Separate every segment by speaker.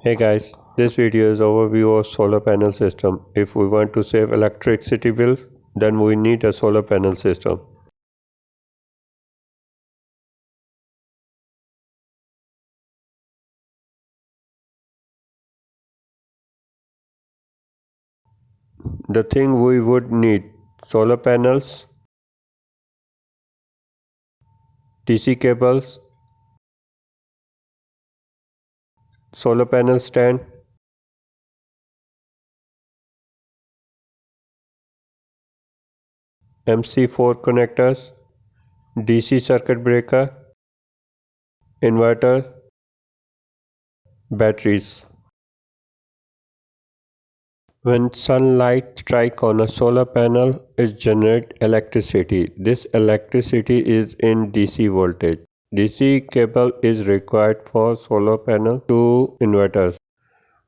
Speaker 1: Hey guys, this video is overview of solar panel system. If we want to save electricity bill, then we need a solar panel system. The thing we would need: solar panels, DC cables, solar panel stand, MC4 connectors, DC circuit breaker, inverter, batteries. When sunlight strikes on a solar panel, it generates electricity. This electricity is in DC voltage. DC cable is required for solar panel to inverters.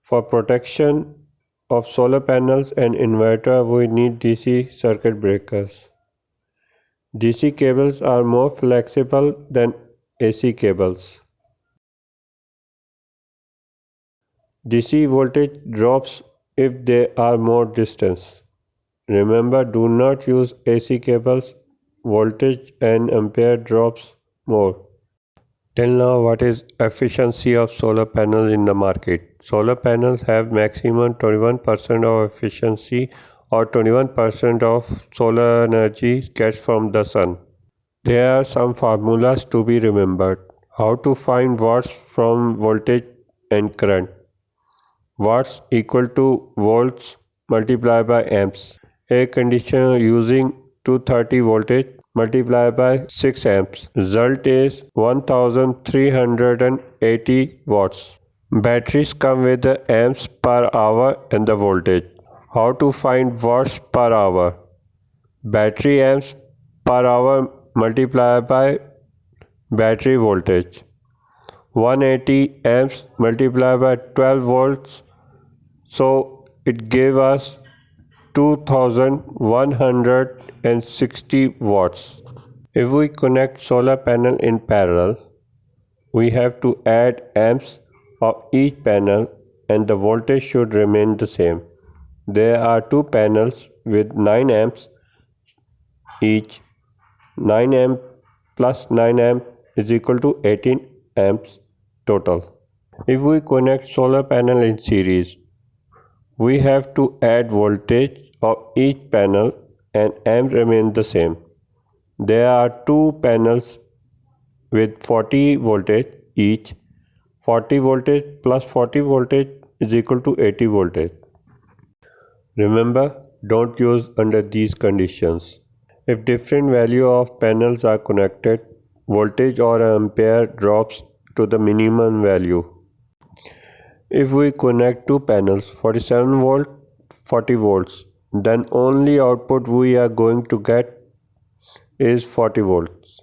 Speaker 1: For protection of solar panels and inverter, we need DC circuit breakers. DC cables are more flexible than AC cables. DC voltage drops if they are more distance. Remember, do not use AC cables. Voltage and ampere drops more. Till now, what is efficiency of solar panels in the market? Solar panels have maximum 21% of efficiency, or 21% of solar energy gets from the sun. There are some formulas to be remembered. How to find watts from voltage and current. Watts equal to volts multiplied by amps. Air conditioner using 230 voltage multiplied by 6 amps. Result is 1380 watts. Batteries come with the amps per hour and the voltage. How to find watts per hour? Battery amps per hour multiplied by battery voltage. 180 amps multiplied by 12 volts, so it gave us 2160 watts. If we connect solar panel in parallel, we have to add amps of each panel and the voltage should remain the same. There are two panels with 9 amps each. 9 amp plus 9 amp is equal to 18 amps total. If we connect solar panel in series, we have to add voltage of each panel and amp remain the same. There are two panels with 40 voltage each. 40 voltage plus 40 voltage is equal to 80 voltage. Remember, don't use under these conditions. If different value of panels are connected, voltage or ampere drops to the minimum value. If we connect two panels 47 volt 40 volts, then only output we are going to get is 40 volts.